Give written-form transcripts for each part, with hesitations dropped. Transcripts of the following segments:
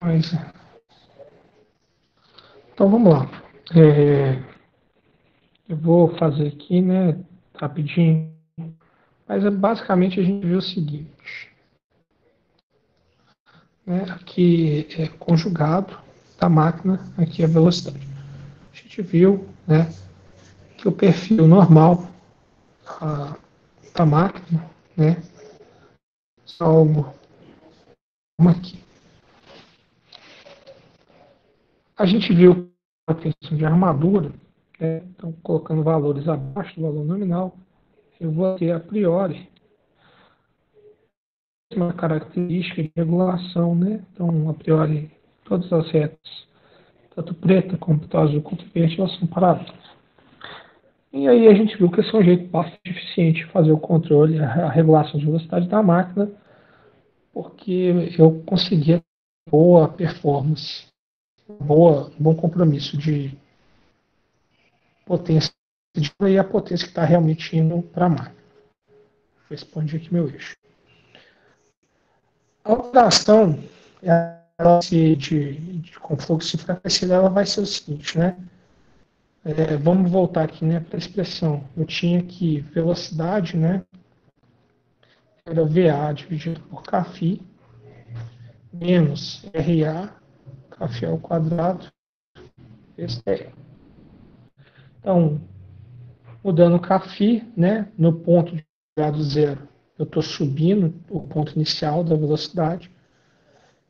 Mas, então vamos lá. Eu vou fazer aqui, né, rapidinho. Mas basicamente a gente viu o seguinte, né, aqui é conjugado da máquina, aqui é a velocidade. A gente viu, né, que o perfil normal da máquina, né, algo aqui. A gente viu a questão de armadura, né, então colocando valores abaixo do valor nominal, eu vou ter a priori uma característica de regulação, né? Então, a priori, todas as retas, tanto preta como azul quanto verde, elas são paralelas. E aí a gente viu que esse é um jeito bastante eficiente de fazer o controle, a regulação de velocidade da máquina, porque eu conseguia boa performance, bom compromisso de potência e a potência que está realmente indo para a máquina. Vou expandir aqui meu eixo. A alteração com fluxo de frequência dela vai ser o seguinte, né? Vamos voltar aqui, né, para a expressão. Eu tinha aqui velocidade, né? Era VA dividido por κφ menos RA, κφ ao quadrado, esse é. Então, mudando κφ, né, no ponto de grado zero, eu estou subindo o ponto inicial da velocidade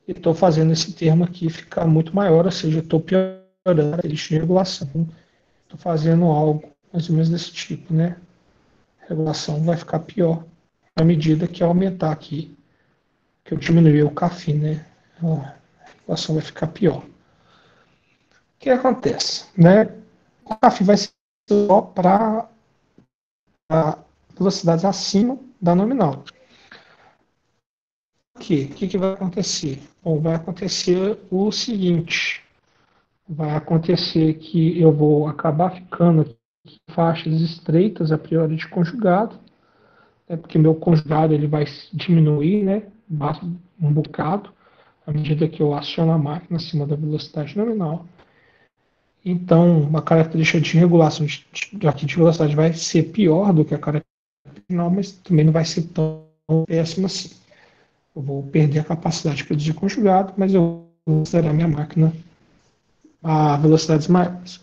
e estou fazendo esse termo aqui ficar muito maior, ou seja, estou piorando a regulação. Estou fazendo algo mais ou menos desse tipo, né? A regulação vai ficar pior à medida que aumentar aqui, que eu diminuir o café, né? A regulação vai ficar pior. O que acontece, né? O café vai ser só para velocidades acima da nominal. O que vai acontecer? Bom, vai acontecer o seguinte: vai acontecer que eu vou acabar ficando em faixas estreitas a priori de conjugado, porque meu conjugado ele vai diminuir, né, um bocado, à medida que eu aciono a máquina acima da velocidade nominal. Então, a característica de regulação aqui de velocidade vai ser pior do que a característica nominal, mas também não vai ser tão péssima assim. Eu vou perder a capacidade de produzir conjugado, mas eu vou considerar minha máquina a velocidades maiores.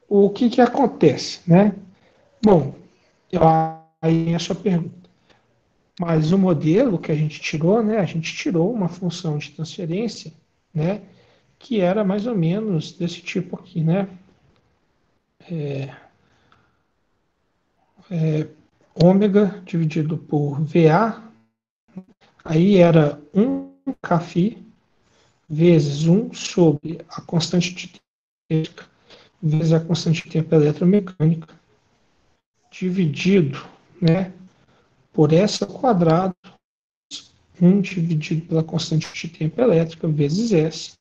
O que acontece, né? Bom, aí é a sua pergunta. Mas o modelo que a gente tirou, né? A gente tirou uma função de transferência, né? Que era mais ou menos desse tipo aqui, né? Ômega dividido por VA, aí era 1 κφ vezes 1 sobre a constante de tempo vezes a constante de tempo eletromecânica, dividido, né, por S ao quadrado, 1 dividido pela constante de tempo elétrica, vezes S,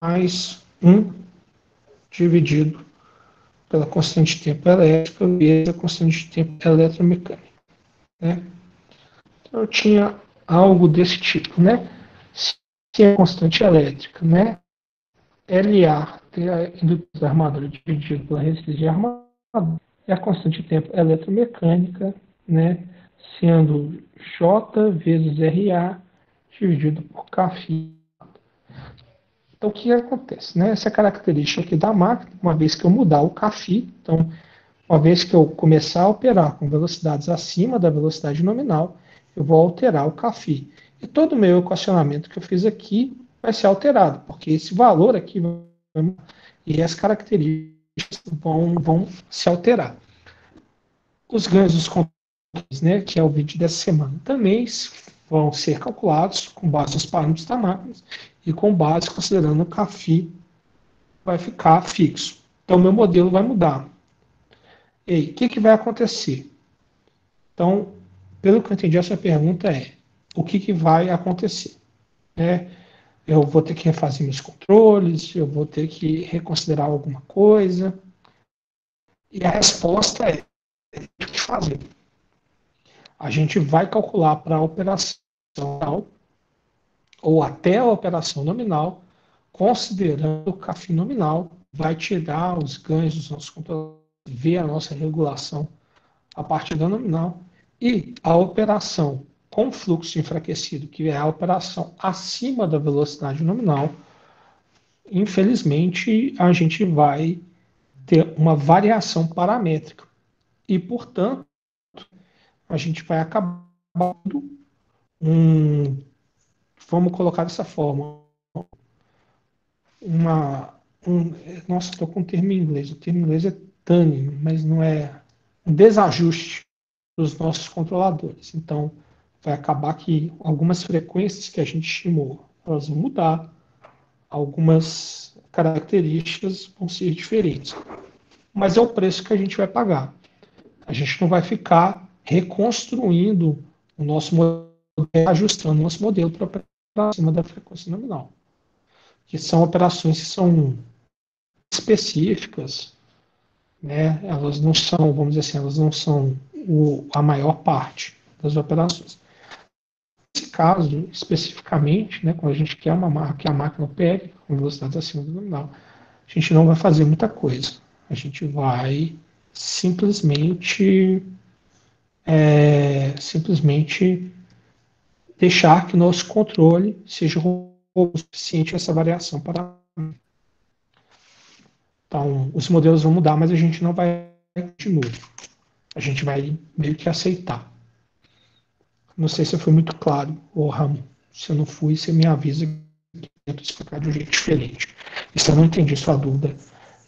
mais 1 dividido pela constante de tempo elétrica, vezes a constante de tempo eletromecânica. Né? Então, eu tinha algo desse tipo, né? Se é constante elétrica, né? LA, a indutância da armadura dividido pela resistência de armadura, e a constante de tempo eletromecânica, né? Sendo J vezes RA dividido por Kφ. Então, o que acontece? Né? Essa característica aqui da máquina, uma vez que eu mudar o Kφ, então, uma vez que eu começar a operar com velocidades acima da velocidade nominal, eu vou alterar o Kφ. E todo o meu equacionamento que eu fiz aqui vai ser alterado, porque esse valor aqui e as características vão se alterar. Os ganhos dos controles, né, que é o vídeo dessa semana, também vão ser calculados com base nos parâmetros da máquina e com base considerando o Kφ vai ficar fixo. Então, meu modelo vai mudar. E aí, o que vai acontecer? Então, pelo que eu entendi, essa pergunta é: o que vai acontecer? Né? Eu vou ter que refazer meus controles, eu vou ter que reconsiderar alguma coisa. E a resposta é: o que fazer? A gente vai calcular para a operação ou até a operação nominal, considerando o CAFI nominal, vai tirar os ganhos dos nossos controladores, ver a nossa regulação a partir da nominal, e a operação com fluxo enfraquecido, que é a operação acima da velocidade nominal, infelizmente a gente vai ter uma variação paramétrica e, portanto, a gente vai acabar um, vamos colocar dessa forma, uma, nossa, estou com o termo em inglês, o termo em inglês é tuning, mas não é um desajuste dos nossos controladores. Então, vai acabar que algumas frequências que a gente estimou, elas vão mudar, algumas características vão ser diferentes. Mas é o preço que a gente vai pagar. A gente não vai ficar reconstruindo o nosso modelo, ajustando o nosso modelo para operar acima da frequência nominal. Que são operações que são específicas, né? Elas não são, vamos dizer assim, elas não são a maior parte das operações. Nesse caso, especificamente, né, quando a gente quer que a máquina opere com velocidades acima do nominal, a gente não vai fazer muita coisa. A gente vai simplesmente deixar que o nosso controle seja o suficiente essa variação para. Então, os modelos vão mudar, mas a gente não vai de novo. A gente vai meio que aceitar. Não sei se eu fui muito claro, ô Ramon. Se eu não fui, você me avisa que eu tento explicar de um jeito diferente. E se eu não entendi sua dúvida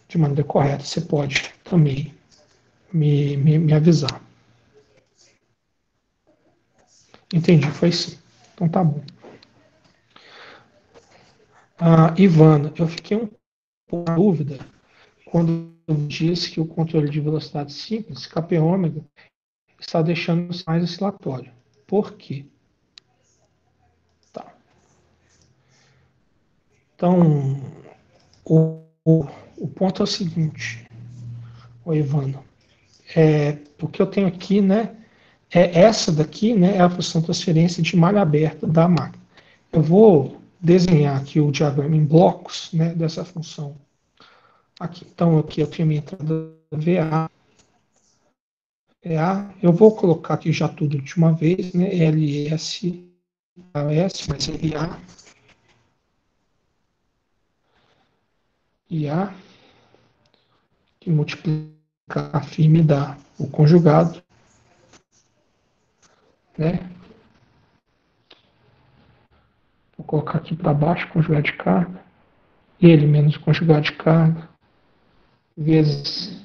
de maneira correta, você pode também me avisar. Entendi, foi sim. Então tá bom. Ivana, eu fiquei um pouco na dúvida quando disse que o controle de velocidade simples, Kp ômega, está deixando mais oscilatório. Por quê? Tá. Então, o ponto é o seguinte, o Ivana, o que eu tenho aqui, né, essa daqui, né, é a função transferência de malha aberta da máquina. Eu vou desenhar aqui o diagrama em blocos, né, dessa função. Aqui, então, aqui eu tenho a minha entrada VA, eu vou colocar aqui já tudo de uma vez, né, LS, AS, mais LA, IA, que multiplicar a FI me dá o conjugado, né? Vou colocar aqui para baixo, conjugado de carga, ele menos o conjugado de carga, vezes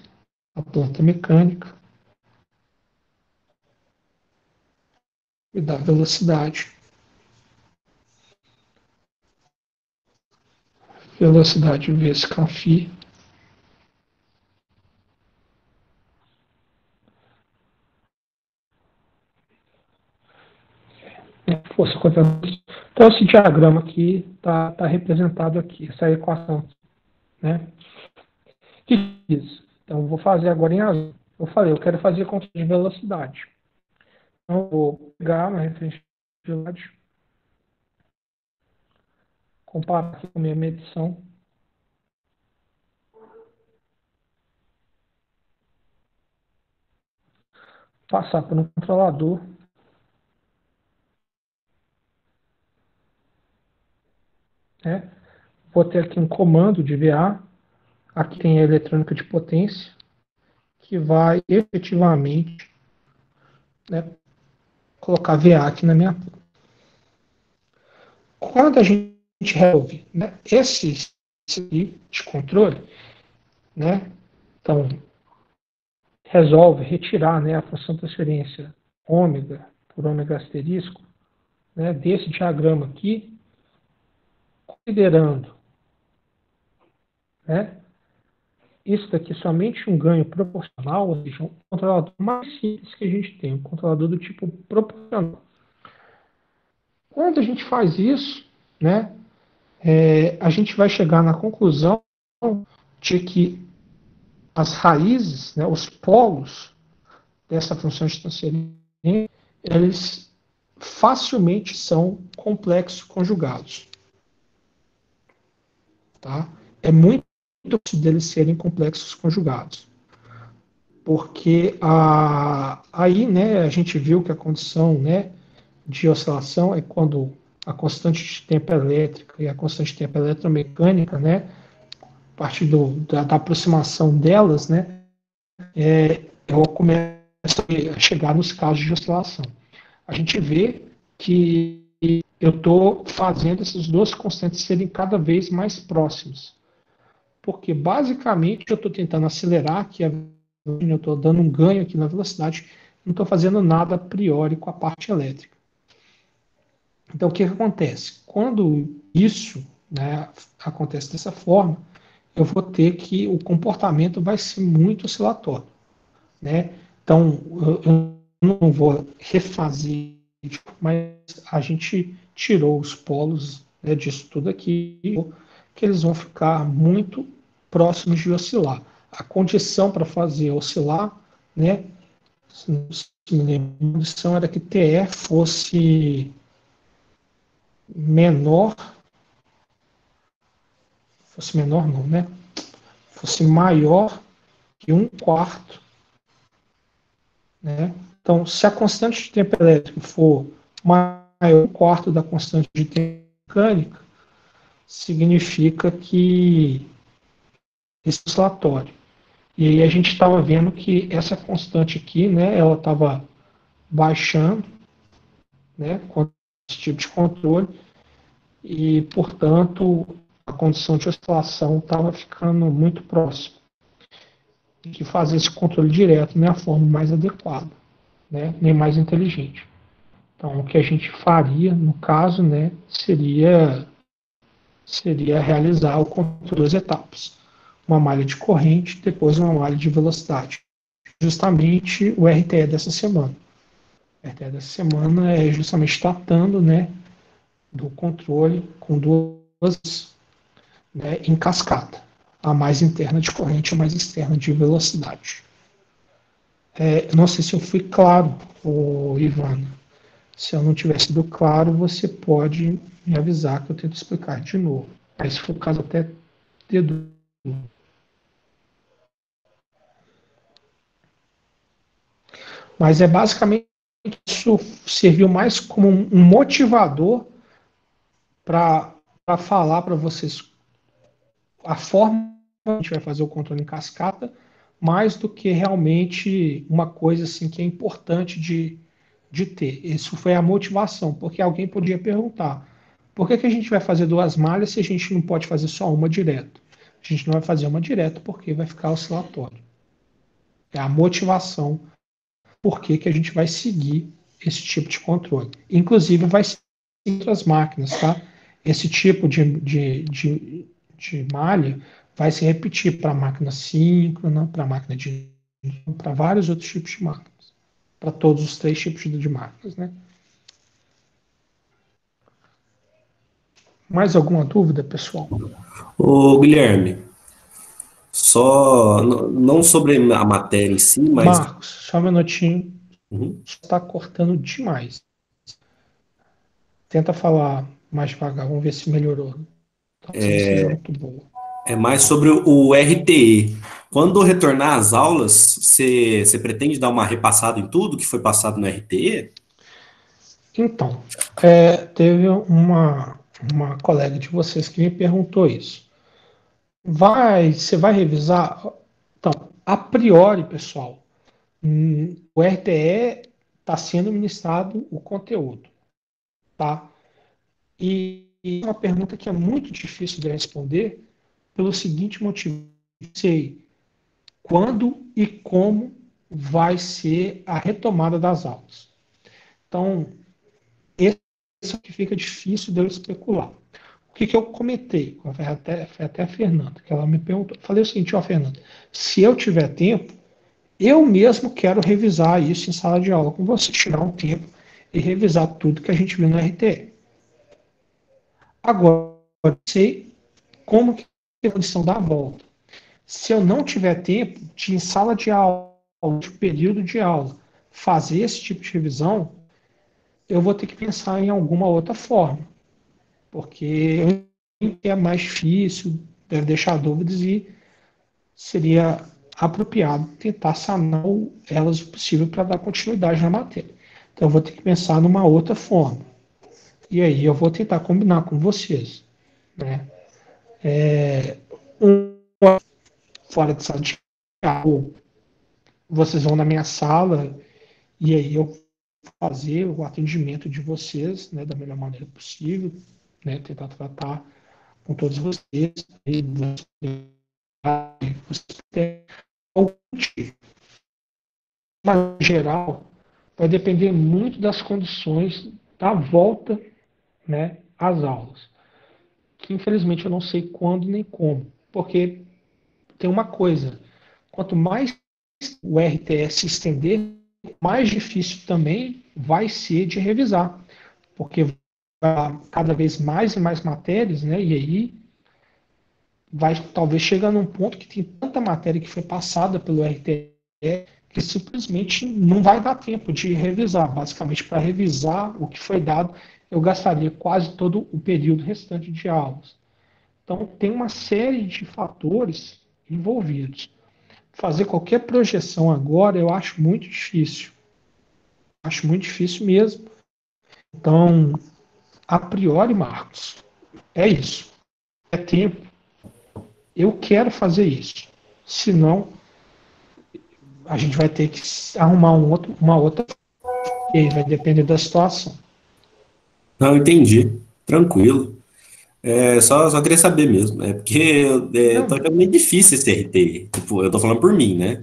a planta mecânica, me dá velocidade. Velocidade vezes Κ, força contra. Então, esse diagrama aqui está representado aqui, essa equação. Né? O que diz? Então, eu vou fazer agora em azul. Eu falei, eu quero fazer conta de velocidade. Então, eu vou pegar uma referência de velocidade, comparar aqui com a minha medição, passar para um controlador, né? Vou ter aqui um comando de VA, aqui tem a eletrônica de potência, que vai efetivamente, né, colocar VA aqui na minha planta. Quando a gente resolve, né, esse de controle, né, então resolve retirar, né, a função transferência ômega por ômega asterisco, né, desse diagrama aqui, considerando, né, isso daqui é somente um ganho proporcional, ou seja, um controlador mais simples que a gente tem, um controlador do tipo proporcional. Quando a gente faz isso, né, a gente vai chegar na conclusão de que as raízes, né, os polos dessa função de transferência, eles facilmente são complexos conjugados. Tá? É muito difícil deles serem complexos conjugados. Porque aí, né, a gente viu que a condição, né, de oscilação é quando a constante de tempo elétrica e a constante de tempo eletromecânica, né, a partir da aproximação delas, né, eu começo a chegar nos casos de oscilação. A gente vê que eu estou fazendo essas duas constantes serem cada vez mais próximas. Porque basicamente eu estou tentando acelerar aqui eu estou dando um ganho aqui na velocidade, não estou fazendo nada a priori com a parte elétrica. Então o que acontece? Quando isso, né, acontece dessa forma, eu vou ter que o comportamento vai ser muito oscilatório, né? Então eu não vou refazer, mas a gente tirou os polos, né, disso tudo aqui, que eles vão ficar muito próximos de oscilar. A condição para fazer oscilar, né, se me lembro, a condição era que TE fosse menor não, né? Fosse maior que um quarto, né? Então, se a constante de tempo elétrico for maior que um quarto da constante de tempo mecânica, significa que esse é oscilatório. E aí a gente estava vendo que essa constante aqui, né, ela estava baixando, né, com esse tipo de controle, e, portanto, a condição de oscilação estava ficando muito próxima. E que fazer esse controle direto não é a forma mais adequada, né, nem mais inteligente. Então, o que a gente faria, no caso, né, seria realizar o controle em duas etapas. Uma malha de corrente, depois uma malha de velocidade. Justamente o RTE dessa semana. O RTE dessa semana é justamente tratando, né, do controle com duas, né, em cascata. A mais interna de corrente e a mais externa de velocidade. Não sei se eu fui claro, Ivana. Se eu não tiver sido claro, você pode me avisar que eu tento explicar de novo. Aí, se for o caso, até dedo. Mas é basicamente isso serviu mais como um motivador para falar para vocês a forma que a gente vai fazer o controle em cascata, mais do que realmente uma coisa assim que é importante de ter. Isso foi a motivação, porque alguém podia perguntar: por que a gente vai fazer duas malhas se a gente não pode fazer só uma direto? A gente não vai fazer uma direto porque vai ficar oscilatório. É a motivação por que a gente vai seguir esse tipo de controle. Inclusive, vai ser em outras máquinas, tá? Esse tipo de malha vai se repetir para máquina síncrona, para máquina de para vários outros tipos de máquinas, para todos os três tipos de máquinas, né? Mais alguma dúvida, pessoal? Ô, Guilherme, só não sobre a matéria em si, mas Marcos, só um minutinho, uhum, está cortando demais. Tenta falar mais devagar, vamos ver se melhorou. Talvez não seja muito boa. é mais sobre o RTE. Quando retornar às aulas, você pretende dar uma repassada em tudo que foi passado no RTE? Então, teve uma colega de vocês que me perguntou isso. Você vai revisar? Então, a priori, pessoal, o RTE está sendo ministrado o conteúdo, tá? E é uma pergunta que é muito difícil de responder pelo seguinte motivo: não sei quando e como vai ser a retomada das aulas. Então, esse é o que fica difícil de eu especular. O que eu comentei? Foi até a Fernanda, que ela me perguntou. Falei o seguinte: ó, Fernanda, se eu tiver tempo, eu mesmo quero revisar isso em sala de aula com você, tirar um tempo e revisar tudo que a gente viu no RTE. Agora, eu sei como que é a condição da volta. Se eu não tiver tempo de, em sala de aula, de período de aula, fazer esse tipo de revisão, eu vou ter que pensar em alguma outra forma, porque eu entendo que é mais difícil, deve deixar dúvidas e seria apropriado tentar sanar elas o possível para dar continuidade na matéria. Então, eu vou ter que pensar numa outra forma. E aí eu vou tentar combinar com vocês, né? Um fora de sala de aula, vocês vão na minha sala e aí eu fazer o atendimento de vocês, né, da melhor maneira possível, né, tentar tratar com todos vocês, e vocês têm algum motivo. Mas, em geral, vai depender muito das condições da volta, né, às aulas, que infelizmente eu não sei quando nem como, porque tem uma coisa, quanto mais o RTS se estender, mais difícil também vai ser de revisar, porque vai cada vez mais e mais matérias, né? E aí vai talvez chegar num ponto que tem tanta matéria que foi passada pelo RTE que simplesmente não vai dar tempo de revisar. Basicamente, para revisar o que foi dado, eu gastaria quase todo o período restante de aulas. Então, tem uma série de fatores envolvidos. Fazer qualquer projeção agora eu acho muito difícil. Acho muito difícil mesmo. Então, a priori, Marcos, é isso. É tempo. Eu quero fazer isso. Senão, a gente vai ter que arrumar uma outra. E aí vai depender da situação. Não, entendi. Tranquilo. Só queria saber mesmo. É porque tô Não, achando meio difícil esse RT. Tipo, eu tô falando por mim, né?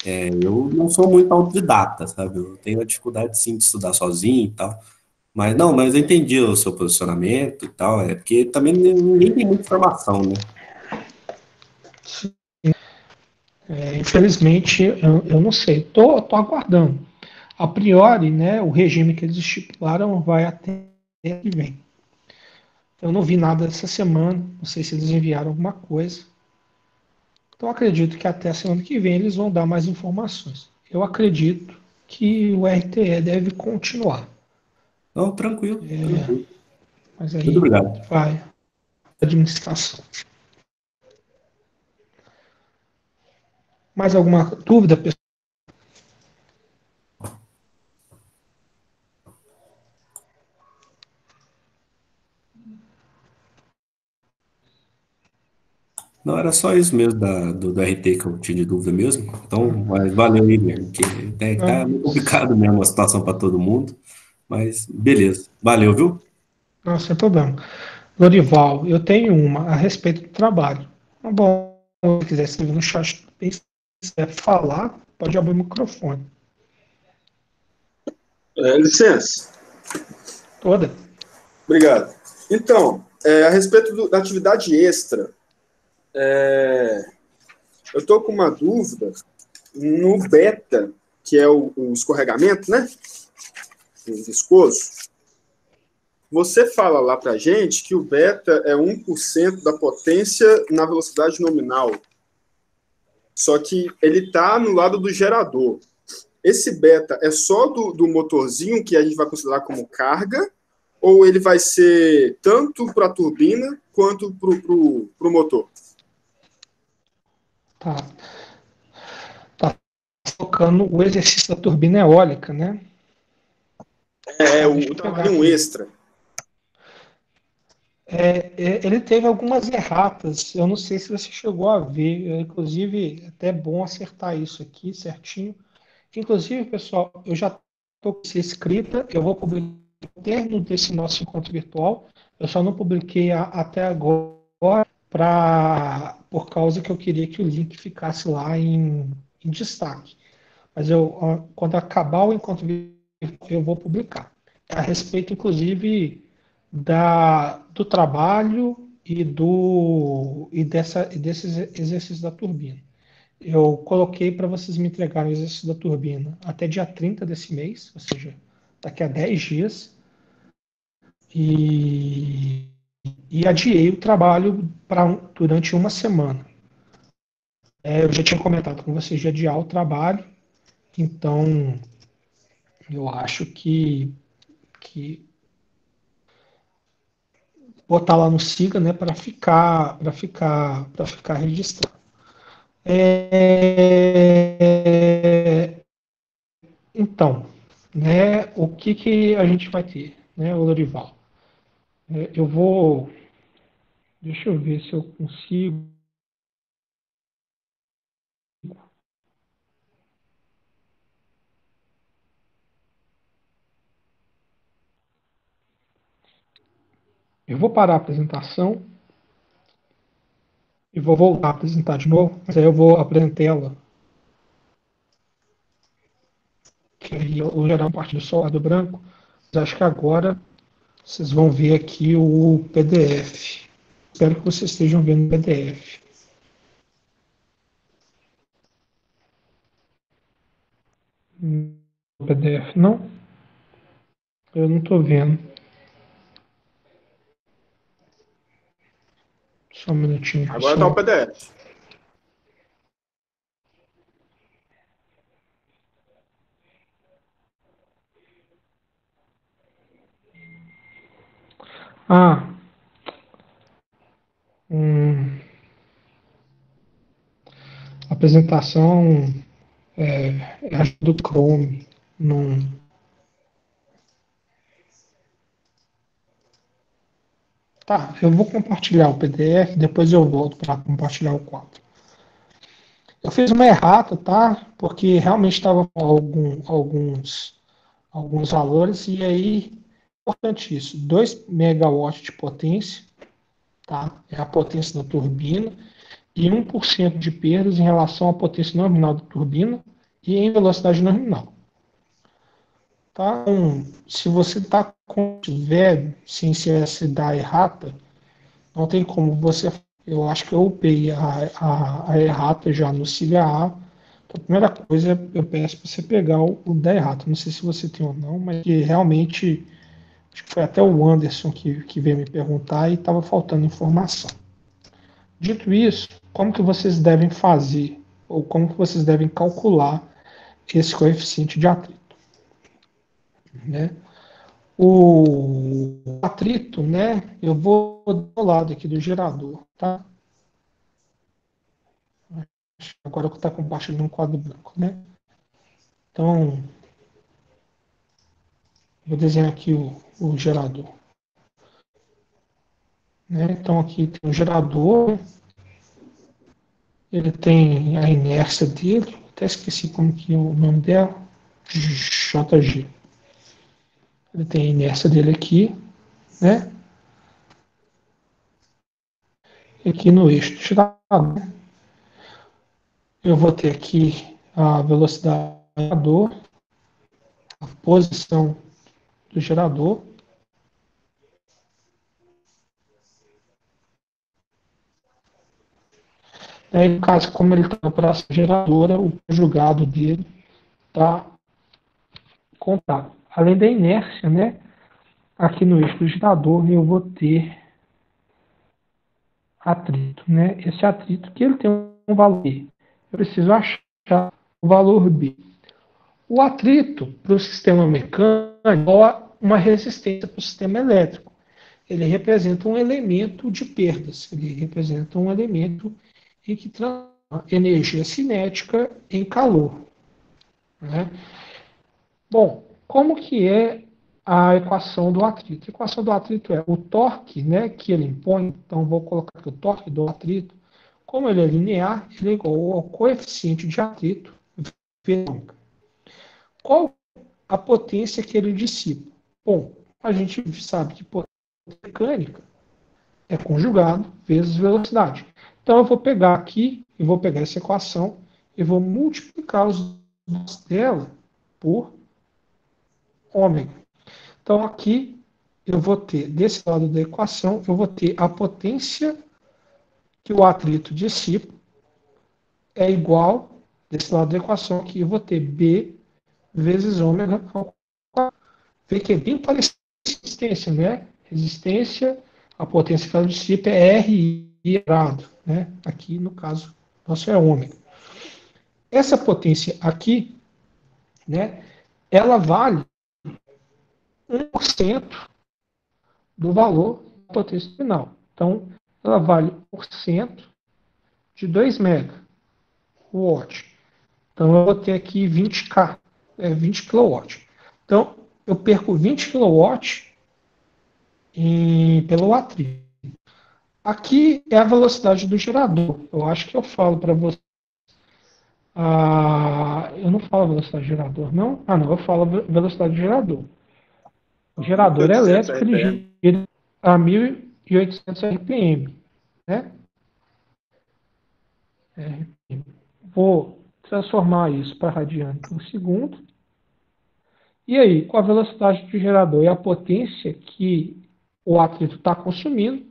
Eu não sou muito autodidata, sabe? Eu tenho a dificuldade, sim, de estudar sozinho e tal. Mas eu entendi o seu posicionamento e tal. É porque também ninguém tem muita informação, né? infelizmente, eu não sei. Tô aguardando. A priori, né, o regime que eles estipularam vai até que vem. Eu não vi nada essa semana. Não sei se eles enviaram alguma coisa. Então, acredito que até a semana que vem eles vão dar mais informações. Eu acredito que o RTE deve continuar, Não, tranquilo, tranquilo. mas Muito aí obrigado. vai a administração. Mais alguma dúvida, pessoal? Não, era só isso mesmo do RT que eu tinha de dúvida mesmo. Então, mas valeu aí, Guilherme, que tá Não, meio complicado mesmo a situação para todo mundo. Mas beleza. Valeu, viu? não, sem problema. Lorival, eu tenho uma a respeito do trabalho. Tá bom, se quiser escrever no chat, se quiser falar, pode abrir o microfone. Licença, Toda. obrigado. Então, a respeito da atividade extra, eu estou com uma dúvida no beta, que é o escorregamento, né? O viscoso. Você fala lá para gente que o beta é 1% da potência na velocidade nominal. Só que ele está no lado do gerador. Esse beta é só do motorzinho que a gente vai considerar como carga, ou ele vai ser tanto para a turbina quanto para o motor? Tá. Tá focando o exercício da turbina eólica, né? Tá, deixa O eu pegar trabalho aqui. extra. Ele teve algumas erratas, eu não sei se você chegou a ver, inclusive, é até bom acertar isso aqui certinho. Inclusive, pessoal, eu já estou com isso escrita, eu vou publicar no termo desse nosso encontro virtual, eu só não publiquei até agora por causa que eu queria que o link ficasse lá em destaque. Mas quando acabar o encontro virtual, eu vou publicar. A respeito, inclusive, do trabalho e desses exercícios da turbina. Eu coloquei para vocês me entregarem o exercício da turbina até dia 30 desse mês, ou seja, daqui a 10 dias, e, e adiei o trabalho durante uma semana. Eu já tinha comentado com vocês de adiar o trabalho, então eu acho que que botar lá no Siga, né, para ficar registrado. Então, né, o que a gente vai ter, né, o Lorival? Deixa eu ver se eu consigo. Eu vou parar a apresentação e vou voltar a apresentar de novo, mas aí eu vou apresentar ela, que aí eu vou gerar uma parte do sol do branco, mas acho que agora vocês vão ver aqui o PDF. Espero que vocês estejam vendo o PDF. O PDF não? Eu não estou vendo. Só um minutinho, Agora está o pessoal. PDF. Ah, a apresentação é a do Chrome. Não. Tá, eu vou compartilhar o PDF, depois eu volto para compartilhar o quadro. Eu fiz uma errata, tá? Porque realmente estava com alguns valores, e aí, importante isso, 2 megawatts de potência, tá? É a potência da turbina, e 1% de perdas em relação à potência nominal da turbina e em velocidade nominal. Tá? Então, se você está com tiver sem se dar errata, não tem como você. Eu acho que eu upei a errata já no CIGA. Então, a primeira coisa, eu peço para você pegar o da errata. Não sei se você tem ou não, mas que realmente, acho que foi até o Anderson que veio me perguntar e estava faltando informação. Dito isso, como que vocês devem fazer, ou como que vocês devem calcular esse coeficiente de atrito? Né? O atrito, né, eu vou do lado aqui do gerador, tá? Agora que está compartilhando um quadro branco, né? Então, vou desenhar aqui o gerador. Né? Então, aqui tem o gerador, ele tem a inércia dele, até esqueci como que é o nome dela, JG. Ele tem a inércia dele aqui, né? E aqui no eixo do gerador, eu vou ter aqui a velocidade do gerador, a posição do gerador. Aí, no caso, como ele está na operação geradora, o conjugado dele está contado. Além da inércia, né? Aqui no eixo do gerador eu vou ter atrito, né? Esse atrito que ele tem um valor B. Eu preciso achar o valor B. O atrito para o sistema mecânico é igual uma resistência para o sistema elétrico. Ele representa um elemento de perdas. Ele representa um elemento em que transforma energia cinética em calor. Né? Bom, como que é a equação do atrito? A equação do atrito é o torque, né, que ele impõe. Então, vou colocar aqui o torque do atrito. Como ele é linear, ele é igual ao coeficiente de atrito vezes ômega. Qual a potência que ele dissipa? Bom, a gente sabe que potência mecânica é conjugado vezes velocidade. Então, eu vou pegar aqui, e vou pegar essa equação, e vou multiplicar os dados dela por ômega. Então, aqui, eu vou ter, desse lado da equação, eu vou ter a potência que o atrito dissipa é igual, desse lado da equação aqui, eu vou ter B vezes ômega ao quadrado. Vê que é bem parecido com resistência, né? Resistência, a potência que ela dissipa é R quadrado, né? Aqui, no caso, nosso é ômega. Essa potência aqui, né? Ela vale 1% do valor da potência final. Então, ela vale 1% de 2 megawatt. Então, eu vou ter aqui 20K, 20 kW. Então, eu perco 20 kW pelo atrito. Aqui é a velocidade do gerador. Eu acho que eu falo para você. Eu não falo velocidade do gerador, não? Não, eu falo velocidade do gerador. O gerador 1.800 elétrico ele RPM. gira a 1.800 RPM. Né? Vou transformar isso para radiano por segundo. E aí, com a velocidade do gerador e a potência que o atrito está consumindo,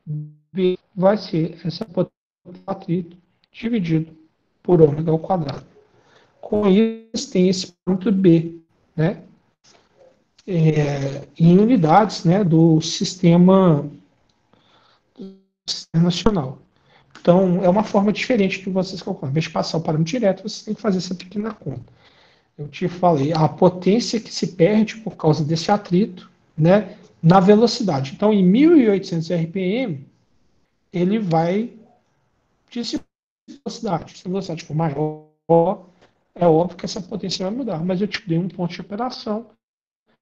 B vai ser essa potência do atrito dividido por ômega ao quadrado. Com isso, tem esse ponto B, né? Em unidades, né, do sistema nacional. Então, é uma forma diferente de vocês calcular. Em vez de passar o parâmetro direto, vocês têm que fazer essa pequena conta. Eu te falei, a potência que se perde por causa desse atrito, né, na velocidade. Então, em 1.800 RPM, ele vai dissipar a velocidade. Se a velocidade for maior, é óbvio que essa potência vai mudar. Mas eu te dei um ponto de operação.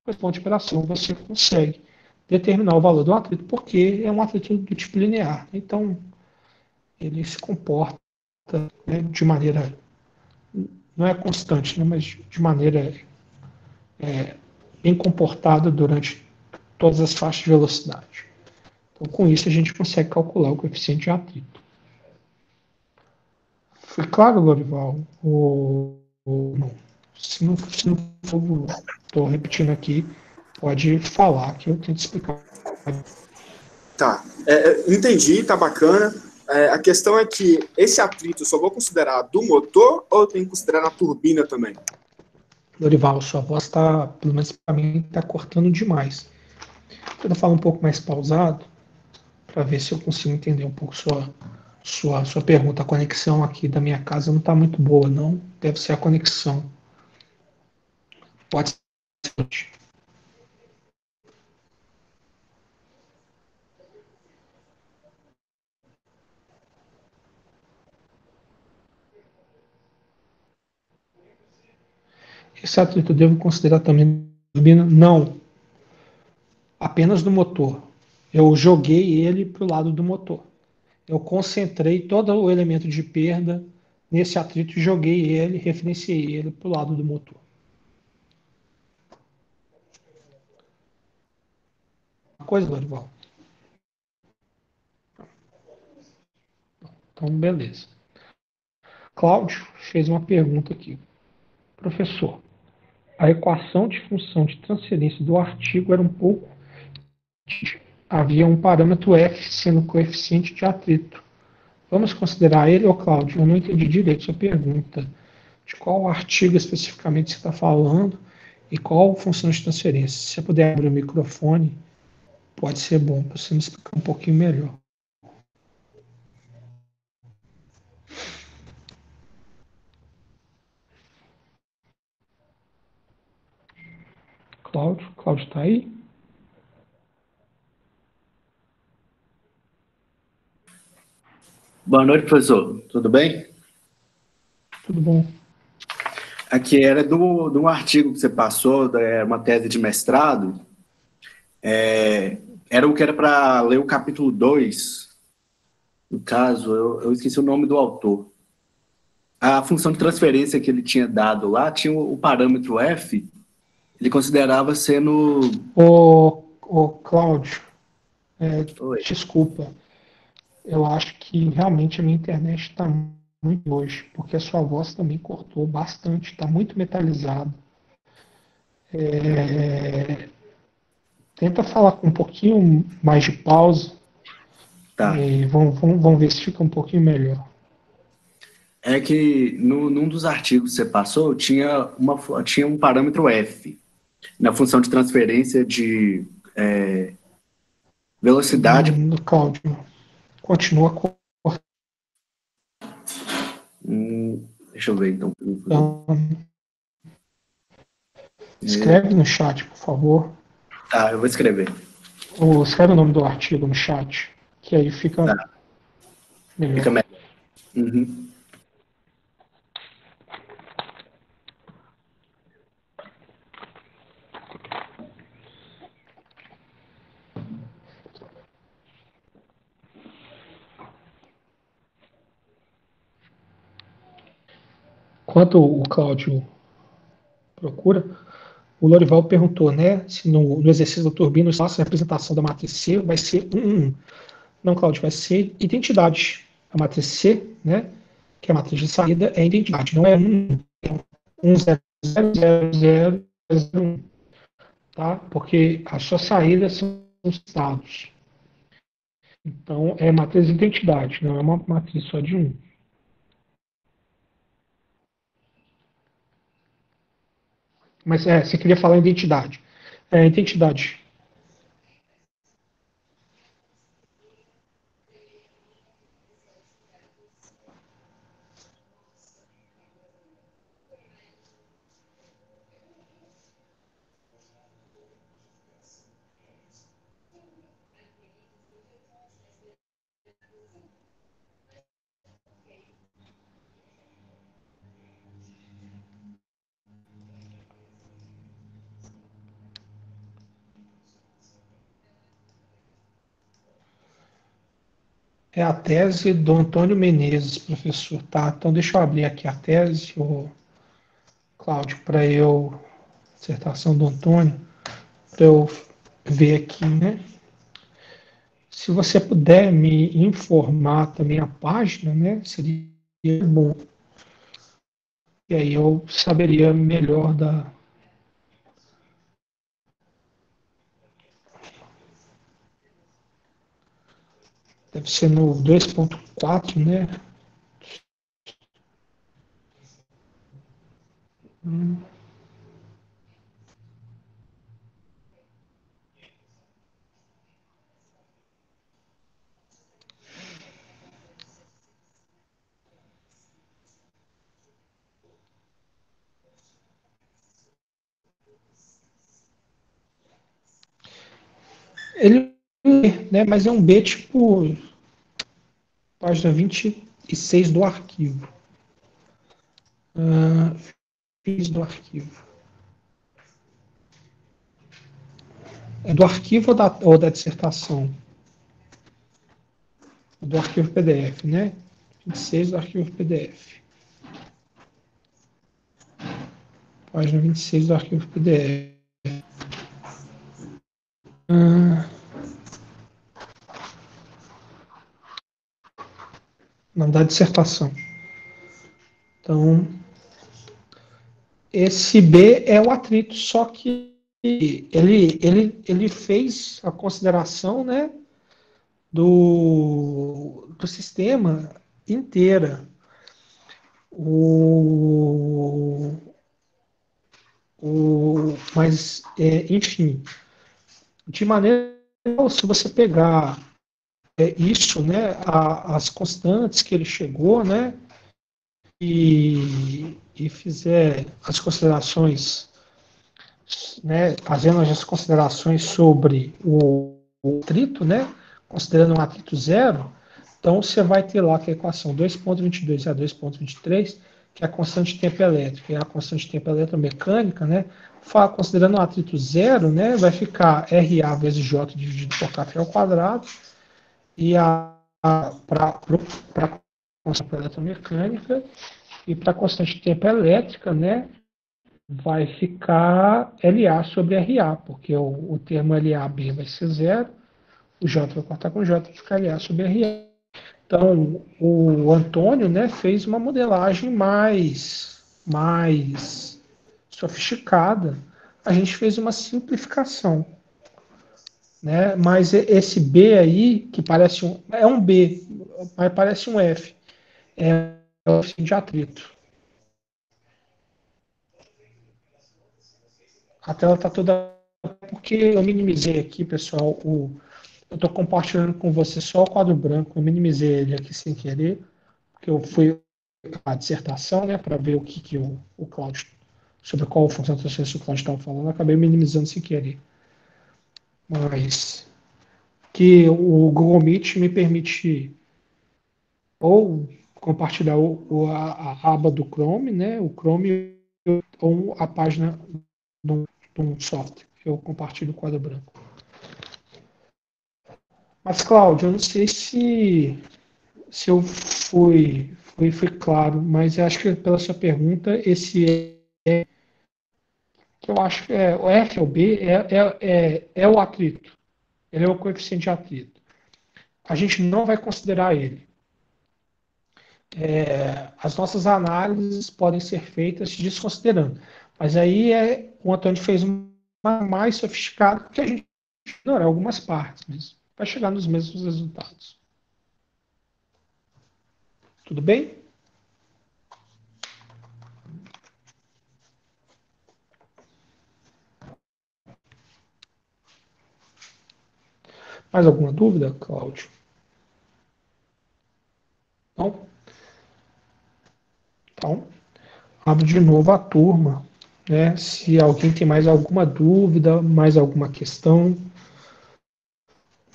Com esse ponto de operação, você consegue determinar o valor do atrito, porque é um atrito do tipo linear. Então, ele se comporta, né, de maneira, não é constante, né, mas de maneira bem comportada durante todas as faixas de velocidade. Então, com isso, a gente consegue calcular o coeficiente de atrito. Foi claro, Lorival? Não? Se não for, estou repetindo aqui, pode falar que eu tento explicar. Tá, entendi, tá bacana. A questão é que esse atrito eu só vou considerar do motor ou eu tenho que considerar na turbina também? Lorival, sua voz está, pelo menos para mim, está cortando demais. Tenta falar um pouco mais pausado, para ver se eu consigo entender um pouco sua pergunta. A conexão aqui da minha casa não está muito boa, não. Deve ser a conexão. Pode ser. Esse atrito eu devo considerar também turbina? Não, apenas do motor. Eu joguei ele para o lado do motor. Eu concentrei todo o elemento de perda nesse atrito e joguei ele, referenciei ele para o lado do motor. Uma coisa, Lorival? Então, beleza. Cláudio fez uma pergunta aqui. Professor, a equação de função de transferência do artigo era um pouco... Havia um parâmetro f sendo coeficiente de atrito. Vamos considerar ele, ou Cláudio? Eu não entendi direito sua pergunta. De qual artigo especificamente você está falando e qual função de transferência? Se você puder abrir o microfone, pode ser bom para você me explicar um pouquinho melhor. Cláudio está aí? Boa noite, professor. Tudo bem? Tudo bom. Aqui era de um artigo que você passou, uma tese de mestrado. Era o que era para ler o capítulo 2. No caso, eu esqueci o nome do autor. A função de transferência que ele tinha dado lá tinha o parâmetro f, ele considerava sendo... Ô Cláudio, Oi. desculpa. Eu acho que realmente a minha internet está muito hoje, porque a sua voz também cortou bastante, está muito metalizado. Tenta falar com um pouquinho mais de pausa Tá. e vamos ver se fica um pouquinho melhor. É que num dos artigos que você passou, tinha um parâmetro f, na função de transferência de velocidade. Cláudio, continua Deixa eu ver, então. cortando. Escreve no chat, por favor. Tá, eu vou escrever. Ou escreve o nome do artigo no chat, que aí fica melhor. Fica melhor. Uhum. Enquanto o Cláudio procura, o Lorival perguntou, né, se no exercício da turbina o espaço de representação da matriz C vai ser 1, 1. Não, Cláudio, vai ser identidade. A matriz C, né, que é a matriz de saída, é identidade, não é 1, 1, 0, 0, 0, 0, 0, 1, tá? Porque as suas saídas são estados. Então, é matriz de identidade, não é uma matriz só de 1. Mas você queria falar identidade. Identidade. É a tese do Antônio Menezes, professor. Tá? Então, deixa eu abrir aqui a tese, Cláudio, para eu, dissertação do Antônio, para eu ver aqui, né? Se você puder me informar também a página, né? Seria bom. E aí eu saberia melhor da. Deve ser no 2.4, né? Ele, né? Mas é um B tipo página 26 do arquivo. Fiz do arquivo. É do arquivo ou da dissertação? Do arquivo PDF, né? 26 do arquivo PDF. Página 26 do arquivo PDF. Não, da dissertação. Então, esse B é o atrito, só que ele fez a consideração, né, do sistema inteira. Mas, enfim, de maneira, se você pegar isso, né, as constantes que ele chegou, né, e fizer as considerações, né, fazendo as considerações sobre o atrito, né, considerando um atrito zero, então você vai ter lá que a equação 2.22 a 2.23, que é a constante de tempo elétrico, e a constante de tempo eletromecânica, né, considerando um atrito zero, né, vai ficar RA vezes J dividido por kF ao quadrado, e para a constante eletromecânica e para a constante de tempo elétrica, né, vai ficar LA sobre RA, porque o termo LAB vai ser zero, o J vai cortar com J, vai ficar LA sobre RA. Então, o Antônio, né, fez uma modelagem mais sofisticada. A gente fez uma simplificação, né? Mas esse B aí, que parece é um B, mas parece um F, é o fim de atrito. A tela está toda. Porque eu minimizei aqui, pessoal, eu estou compartilhando com você só o quadro branco, eu minimizei ele aqui sem querer, porque eu fui a dissertação, né, para ver o que o Cláudio sobre qual função de transferência o Cláudio estava falando, acabei minimizando sem querer. Mas que o Google Meet me permite ou compartilhar a aba do Chrome, né, o Chrome, ou a página de um software. Eu compartilho o quadro branco. Mas, Cláudio, eu não sei se eu fui claro, mas eu acho que pela sua pergunta, esse que eu acho que o F ou B é o atrito. Ele é o coeficiente de atrito. A gente não vai considerar ele. As nossas análises podem ser feitas desconsiderando. Mas aí o Antônio fez uma mais sofisticado que a gente ignora algumas partes, mas vai chegar nos mesmos resultados. Tudo bem? Mais alguma dúvida, Cláudio? Não? Então, abro de novo a turma, né? Se alguém tem mais alguma dúvida, mais alguma questão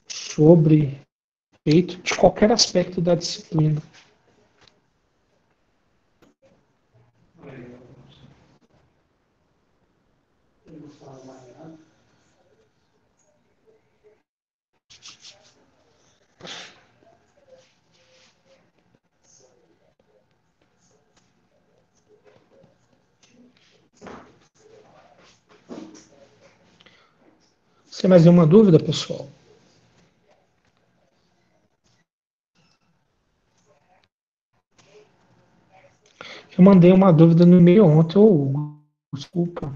sobre feito de qualquer aspecto da disciplina. Você tem mais nenhuma dúvida, pessoal? Eu mandei uma dúvida no e-mail ontem, Hugo. Desculpa.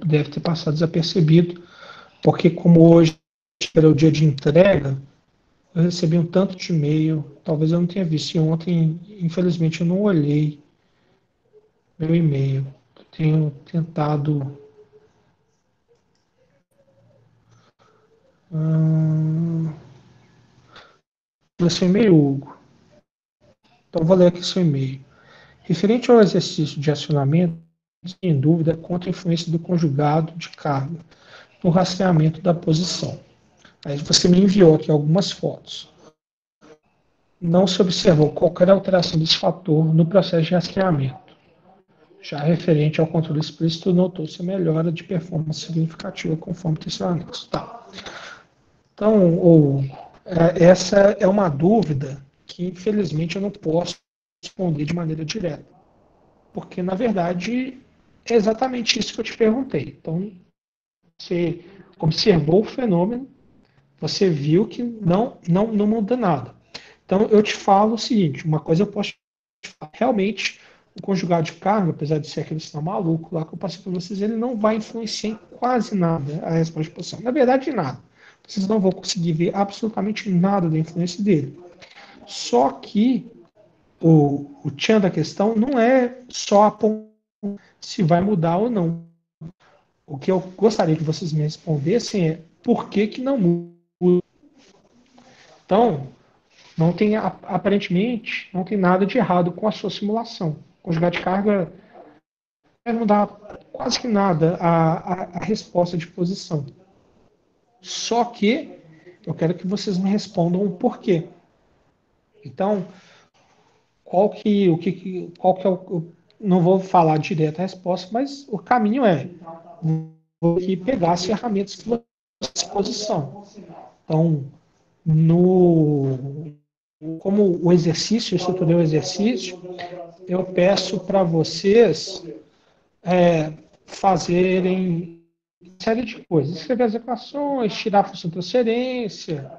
Deve ter passado desapercebido, porque como hoje era o dia de entrega, eu recebi um tanto de e-mail, talvez eu não tenha visto. E ontem, infelizmente, eu não olhei meu e-mail. Eu tenho tentado. Seu e-mail, Hugo. Então, vou ler aqui seu e-mail. Referente ao exercício de acionamento, sem dúvida, contra a influência do conjugado de carga no rastreamento da posição. Aí você me enviou aqui algumas fotos. Não se observou qualquer alteração desse fator no processo de rastreamento. Já referente ao controle explícito, notou-se melhora de performance significativa conforme terceiro anexo. Tá. Então, essa é uma dúvida que, infelizmente, eu não posso responder de maneira direta. Porque, na verdade, é exatamente isso que eu te perguntei. Então, você observou o fenômeno, você viu que não muda nada. Então, eu te falo o seguinte, uma coisa eu posso te falar, realmente, o conjugado de carga, apesar de ser aquele sinal maluco lá que eu passei para vocês, ele não vai influenciar em quase nada a resposta de posição. Na verdade, nada. Vocês não vão conseguir ver absolutamente nada da influência dele. Só que o tchan da questão não é só apontar se vai mudar ou não. O que eu gostaria que vocês me respondessem é por que não muda. Então, aparentemente, não tem nada de errado com a sua simulação. O conjugado de carga vai mudar quase que nada a resposta de posição. Só que eu quero que vocês me respondam o porquê. Então, qual que é o. Não vou falar direto a resposta, mas o caminho é vou aqui pegar as ferramentas que você tem à disposição. Então, como o exercício, eu estruturei o exercício, eu peço para vocês fazerem uma série de coisas. Escrever as equações, tirar a função de transferência.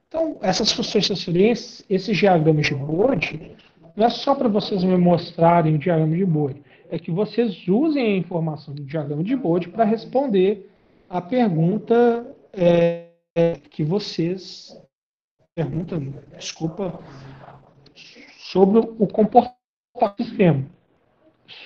Então, essas funções de transferência, esses diagramas de Bode, não é só para vocês me mostrarem o diagrama de Bode, é que vocês usem a informação do diagrama de Bode para responder a pergunta que vocês perguntam, desculpa, sobre o comportamento do sistema,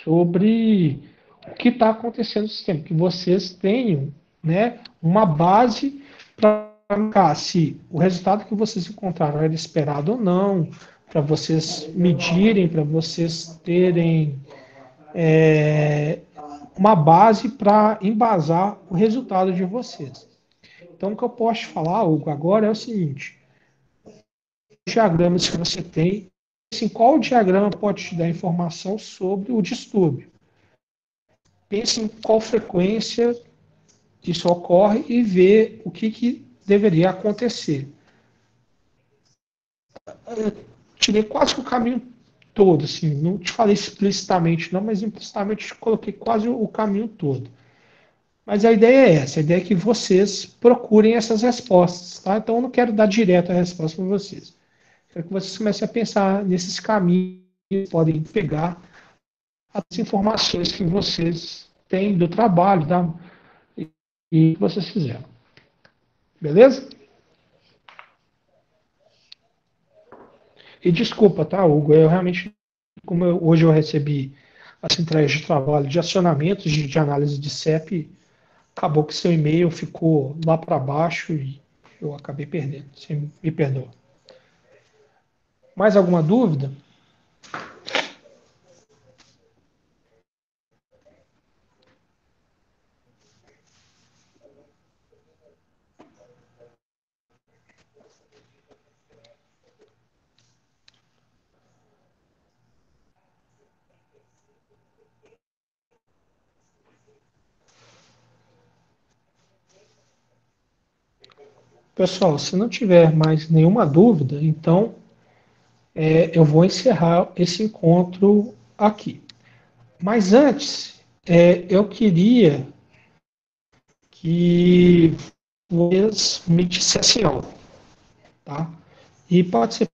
sobre o que está acontecendo no sistema, que vocês tenham, né, uma base para marcar se o resultado que vocês encontraram era esperado ou não, para vocês medirem, para vocês terem uma base para embasar o resultado de vocês. Então, o que eu posso te falar, Hugo, agora é o seguinte: os diagramas que você tem, assim, qual diagrama pode te dar informação sobre o distúrbio? Pense em qual frequência isso ocorre e vê o que deveria acontecer. Eu tirei quase que o caminho todo, assim, não te falei explicitamente não, mas implicitamente coloquei quase o caminho todo. Mas a ideia é essa, a ideia é que vocês procurem essas respostas, tá? Então eu não quero dar direto a resposta para vocês. Quero que vocês comecem a pensar nesses caminhos que podem pegar as informações que vocês têm do trabalho, tá? E que vocês fizeram. Beleza? E desculpa, tá, Hugo? Eu realmente, hoje eu recebi as centrais de trabalho de acionamentos de análise de CEP, acabou que seu e-mail ficou lá para baixo e eu acabei perdendo. Você me perdoa. Mais alguma dúvida? Pessoal, se não tiver mais nenhuma dúvida, então eu vou encerrar esse encontro aqui. Mas antes, eu queria que vocês me dissessem algo, tá? E pode ser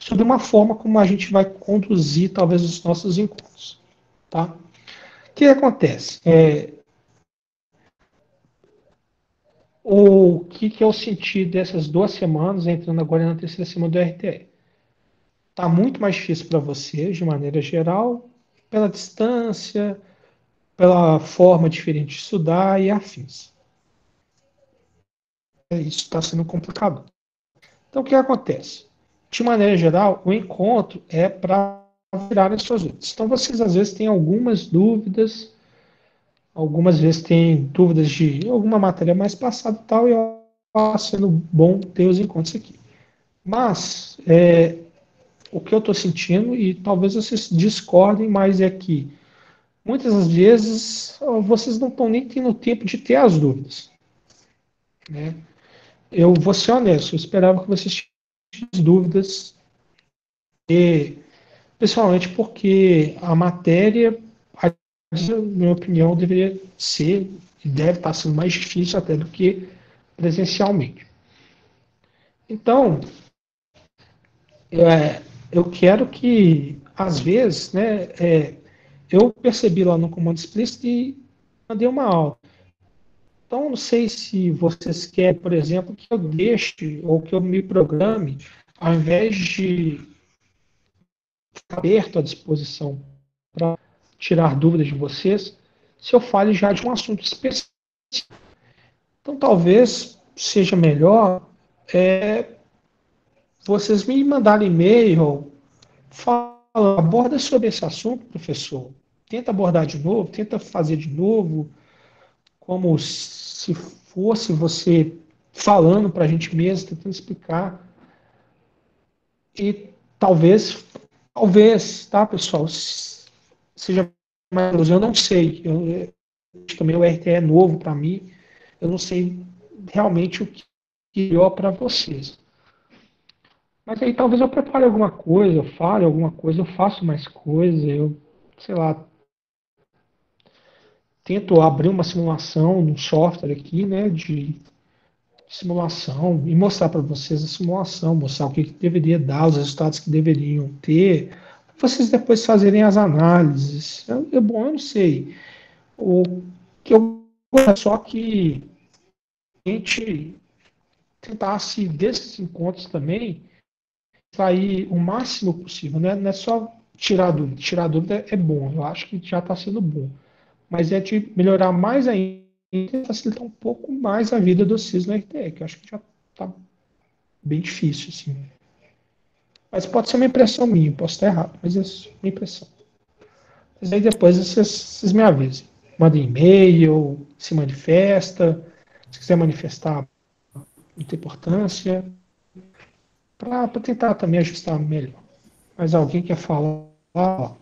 sobre uma forma como a gente vai conduzir talvez os nossos encontros, tá? O que acontece? O que eu senti dessas 2 semanas, entrando agora na terceira semana do RTE? Está muito mais difícil para vocês, de maneira geral, pela distância, pela forma diferente de estudar e afins. Isso está sendo complicado. Então, o que acontece? De maneira geral, o encontro é para virar as suas dúvidas. Então, vocês às vezes têm algumas dúvidas, algumas vezes têm dúvidas de alguma matéria mais passada e tal, e está sendo bom ter os encontros aqui. Mas, o que eu estou sentindo, e talvez vocês discordem, mas é que muitas das vezes vocês não estão nem tendo tempo de ter as dúvidas. Né? Eu vou ser honesto, eu esperava que vocês tivessem dúvidas, principalmente porque a matéria, na minha opinião, deveria ser e deve estar sendo mais difícil até do que presencialmente. Então, eu quero que, às vezes, né, eu percebi lá no comando explícito e mandei uma aula. Então, não sei se vocês querem, por exemplo, que eu deixe ou que eu me programe, ao invés de ficar aberto à disposição para tirar dúvidas de vocês, se eu fale já de um assunto específico. Então, talvez seja melhor vocês me mandarem e-mail, aborda sobre esse assunto, professor. Tenta abordar de novo, tenta fazer de novo, como se fosse você falando para a gente mesmo, tentando explicar. E talvez, tá, pessoal, seja mais, eu não sei. Também o RTE é novo para mim, eu não sei realmente o que é melhor para vocês. Mas aí talvez eu prepare alguma coisa, eu fale alguma coisa, eu faço mais coisa, eu, sei lá, tento abrir uma simulação no software aqui, né, de simulação e mostrar para vocês a simulação, mostrar o que deveria dar, os resultados que deveriam ter, vocês depois fazerem as análises. Bom, eu não sei. O que eu é só que a gente tentasse desses encontros também sair o máximo possível, né? Não é só tirar dúvida. Tirar dúvida é bom, eu acho que já está sendo bom. Mas é de melhorar mais ainda e facilitar um pouco mais a vida do CIS no RTE, que eu acho que já está bem difícil, assim. Mas pode ser uma impressão minha, posso estar errado, mas é uma impressão. Mas aí depois vocês me avisem. Mandem e-mail, se manifesta, se quiser manifestar, não tem importância, para tentar também ajustar melhor. Mas alguém quer falar? Ó,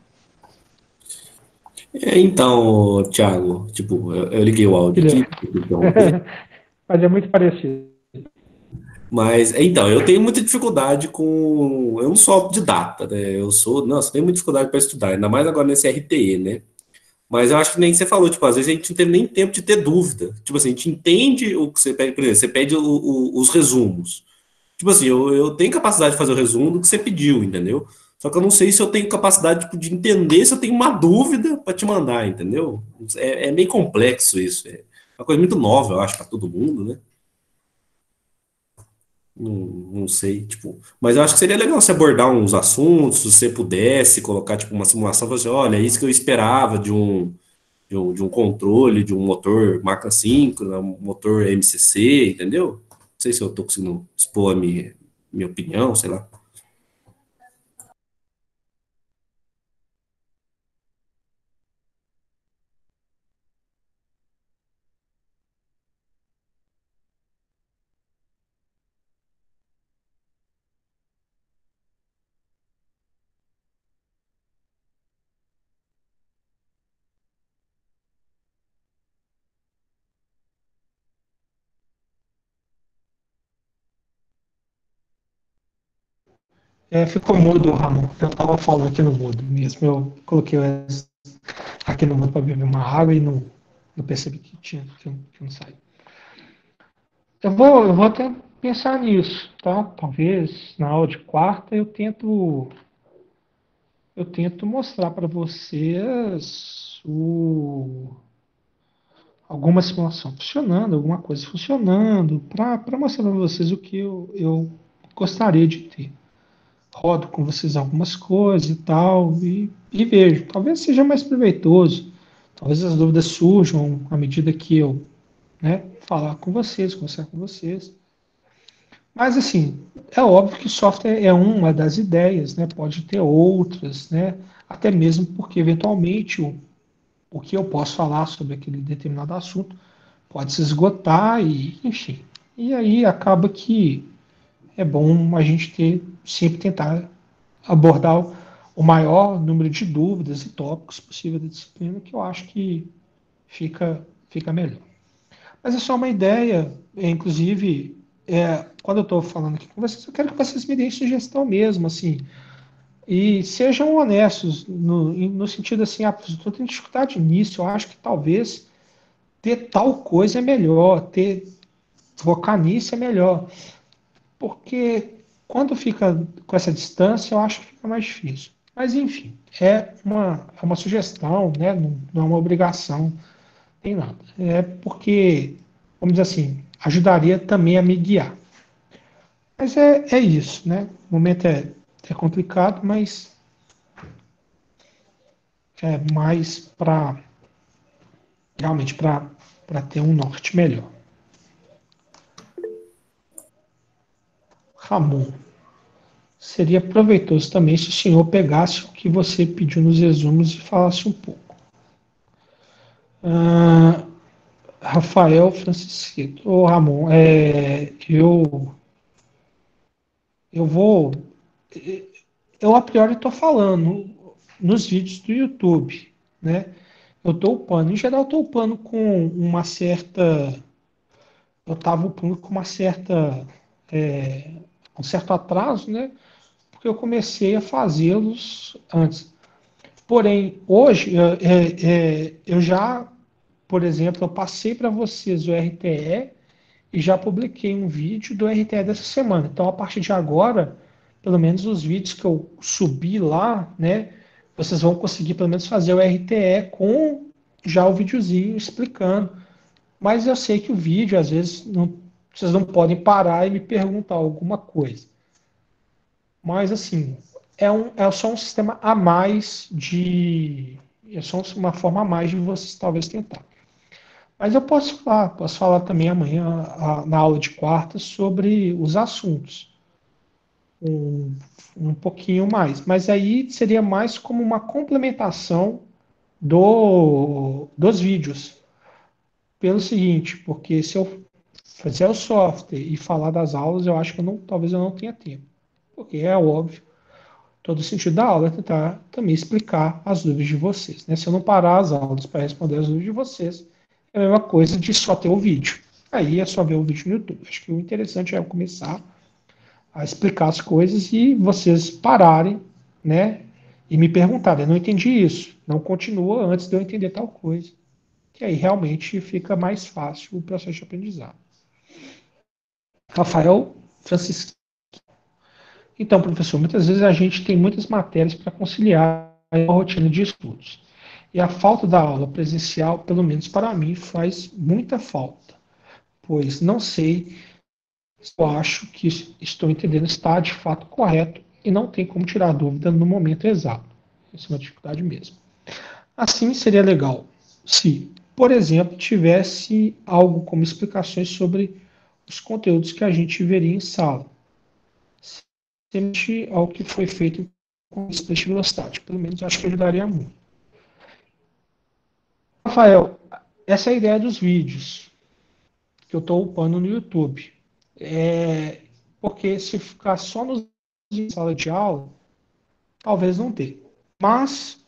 Então, Thiago, tipo, eu liguei o áudio aqui, Guilherme. pra interromper, Mas é muito parecido. mas, então, eu tenho muita dificuldade com. Eu não sou autodidata, né? Eu sou. Nossa, eu tenho muita dificuldade para estudar, ainda mais agora nesse RTE, né? Mas eu acho que nem você falou, tipo, às vezes a gente não tem nem tempo de ter dúvida. Tipo assim, a gente entende o que você pede, por exemplo, você pede os resumos. Tipo assim, eu tenho capacidade de fazer o resumo do que você pediu, entendeu? Só que eu não sei se eu tenho capacidade, tipo, de entender se eu tenho uma dúvida para te mandar, entendeu? É meio complexo isso. É uma coisa muito nova, eu acho, para todo mundo, né? Não, não sei, tipo. Mas eu acho que seria legal você abordar uns assuntos, se você pudesse colocar, tipo, uma simulação, falar assim, olha, é isso que eu esperava de um controle, de um motor marca síncrona, um motor MCC, entendeu? Não sei se eu tô conseguindo expor a minha opinião, sei lá. Ficou mudo, Ramon. Eu estava falando aqui no mudo mesmo. Eu coloquei aqui no mudo para beber uma água e não percebi que não saiu. Eu vou até pensar nisso, tá? Talvez na aula de quarta eu tento mostrar para vocês alguma simulação funcionando, alguma coisa funcionando, para mostrar para vocês o que eu gostaria de ter. Rodo com vocês algumas coisas e tal, e vejo. Talvez seja mais proveitoso, talvez as dúvidas surjam à medida que eu, né, falar com vocês, conversar com vocês. Mas, assim, é óbvio que software é uma das ideias, né? Pode ter outras, né? Até mesmo porque, eventualmente, o que eu posso falar sobre aquele determinado assunto pode se esgotar e, enfim. E aí acaba que é bom a gente sempre tentar abordar o maior número de dúvidas e tópicos possível da disciplina, que eu acho que fica melhor. Mas é só uma ideia, inclusive, quando eu estou falando aqui com vocês, eu quero que vocês me deem sugestão mesmo, assim, e sejam honestos no sentido assim, se eu estou tendo dificuldade nisso, eu acho que talvez ter tal coisa é melhor, focar nisso é melhor, porque quando fica com essa distância, eu acho que fica mais difícil. Mas, enfim, é uma sugestão, né? Não é uma obrigação, tem nada. É porque, vamos dizer assim, ajudaria também a me guiar. Mas é isso, né? O momento é complicado, mas é mais para realmente para ter um norte melhor. Ramon, seria proveitoso também se o senhor pegasse o que você pediu nos resumos e falasse um pouco. Ah, Rafael Francisquito. Ô, Ramon, eu vou. Eu a priori estou falando nos vídeos do YouTube, né? Eu estou upando. Em geral, eu estou upando com uma certa. Eu estava upando com um certo atraso, né? Porque eu comecei a fazê-los antes. Porém, hoje, eu já, por exemplo, eu passei para vocês o RTE e já publiquei um vídeo do RTE dessa semana. Então, a partir de agora, pelo menos os vídeos que eu subi lá, né, vocês vão conseguir pelo menos fazer o RTE com já o videozinho explicando. Mas eu sei que o vídeo, às vezes, vocês não podem parar e me perguntar alguma coisa. Mas, assim, é só um sistema a mais de. É só uma forma a mais de vocês talvez tentar. Mas eu posso falar também amanhã, na aula de quarta, sobre os assuntos. um pouquinho mais. Mas aí seria mais como uma complementação dos vídeos. Pelo seguinte, porque se eu fizer o software e falar das aulas, eu acho que talvez eu não tenha tempo. Porque é óbvio, todo o sentido da aula é tentar também explicar as dúvidas de vocês. Né? Se eu não parar as aulas para responder as dúvidas de vocês, é a mesma coisa de só ter o vídeo. Aí é só ver o vídeo no YouTube. Acho que o interessante é começar a explicar as coisas e vocês pararem, né? E me perguntarem, eu não entendi isso, não continua antes de eu entender tal coisa. Que aí realmente fica mais fácil o processo de aprendizado. Rafael Francisco. Então, professor, muitas vezes a gente tem muitas matérias para conciliar a rotina de estudos. E a falta da aula presencial, pelo menos para mim, faz muita falta, pois não sei se eu acho que estou entendendo está de fato correto e não tem como tirar dúvida no momento exato. Essa é uma dificuldade mesmo. Assim, seria legal se, por exemplo, tivesse algo como explicações sobre os conteúdos que a gente veria em sala, semelhante ao que foi feito com o Split Velocity. Pelo menos acho que ajudaria muito. Rafael, essa é a ideia dos vídeos que eu estou upando no YouTube. Porque se ficar só nos em sala de aula, talvez não dê. Mas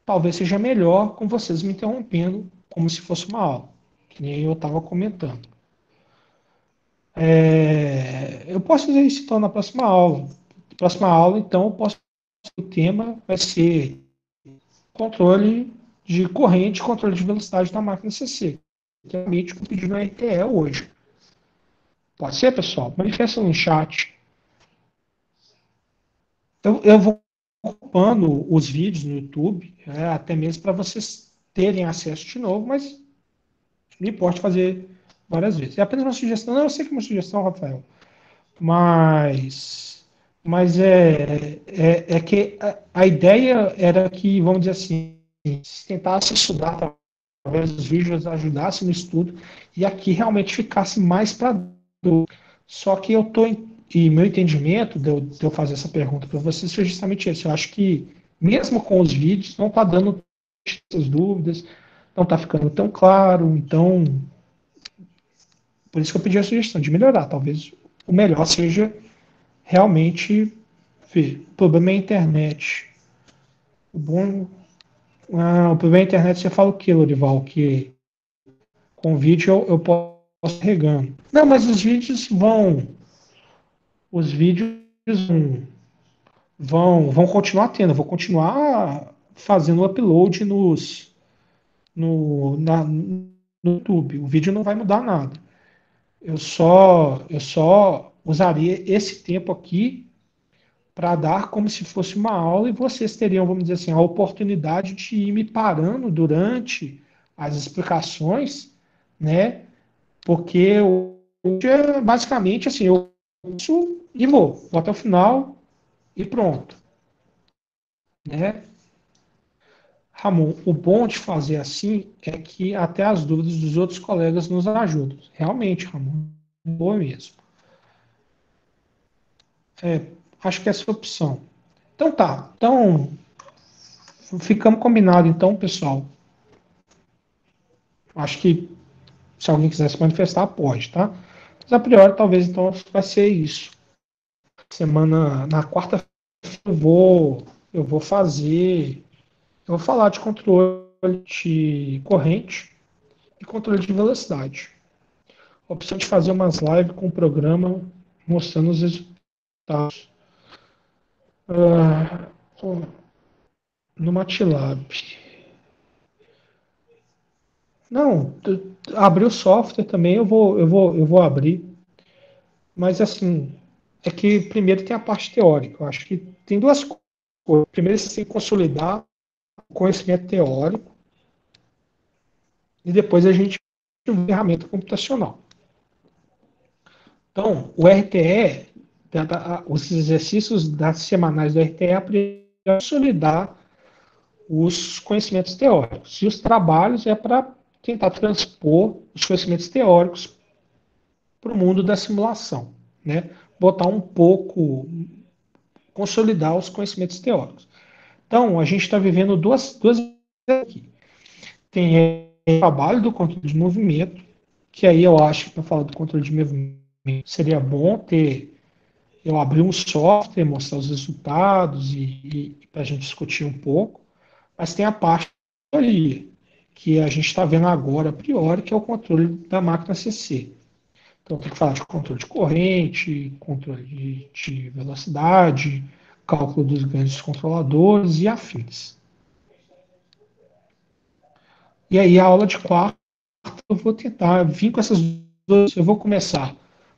talvez seja melhor com vocês me interrompendo como se fosse uma aula, que nem eu estava comentando. Eu posso fazer isso então na próxima aula. Na próxima aula, então, o tema vai ser controle de corrente, controle de velocidade da máquina CC. Que é o que eu pedi no RTE hoje. Pode ser, pessoal? Manifesta no chat. Eu vou ocupando os vídeos no YouTube, até mesmo para vocês terem acesso de novo, mas não importa fazer várias vezes. É apenas uma sugestão. Não, eu sei que é uma sugestão, Rafael, mas é que a ideia era que, vamos dizer assim, se tentasse estudar através dos vídeos, ajudasse no estudo, e aqui realmente ficasse mais para dúvida. Só que eu estou, e meu entendimento de eu fazer essa pergunta para vocês foi justamente esse. Eu acho que, mesmo com os vídeos, não está dando essas dúvidas, não está ficando tão claro, então, por isso que eu pedi a sugestão de melhorar. Talvez o melhor seja realmente ver. O problema é a internet. O problema é a internet, você fala o que, Lorival? Que com vídeo eu posso regando. Não, mas os vídeos vão continuar tendo. Eu vou continuar fazendo upload no YouTube. O vídeo não vai mudar nada. Eu só usaria esse tempo aqui para dar como se fosse uma aula e vocês teriam, vamos dizer assim, a oportunidade de ir me parando durante as explicações, né? Porque basicamente assim, eu faço e vou até o final e pronto, né? Ramon, o bom de fazer assim é que até as dúvidas dos outros colegas nos ajudam. Realmente, Ramon, boa mesmo. Acho que essa é a opção. Então tá. Então, ficamos combinados então, pessoal. Acho que se alguém quiser se manifestar, pode, tá? Mas a priori, talvez então vai ser isso. Semana, na quarta-feira eu vou fazer, eu vou falar de controle de corrente e controle de velocidade. A opção de fazer umas lives com o programa mostrando os resultados. No MATLAB. Não, abrir o software também eu vou abrir. Mas assim, é que primeiro tem a parte teórica. Eu acho que tem duas coisas. Primeiro você tem que consolidar o conhecimento teórico e depois a gente tem uma ferramenta computacional. Então, o RTE, os exercícios das semanais do RTE aprendem a consolidar os conhecimentos teóricos. E os trabalhos é para tentar transpor os conhecimentos teóricos para o mundo da simulação. Né? botar um pouco, consolidar os conhecimentos teóricos. Então, a gente está vivendo duas aqui. Tem o trabalho do controle de movimento, que aí eu acho que para falar do controle de movimento seria bom eu abrir um software, mostrar os resultados e para a gente discutir um pouco. Mas tem a parte da teoria, que a gente está vendo agora a priori, que é o controle da máquina CC. Então tem que falar de controle de corrente, controle de velocidade, cálculo dos ganhos dos controladores e afins. E aí a aula de quarta eu vou tentar vir com essas duas. Eu vou começar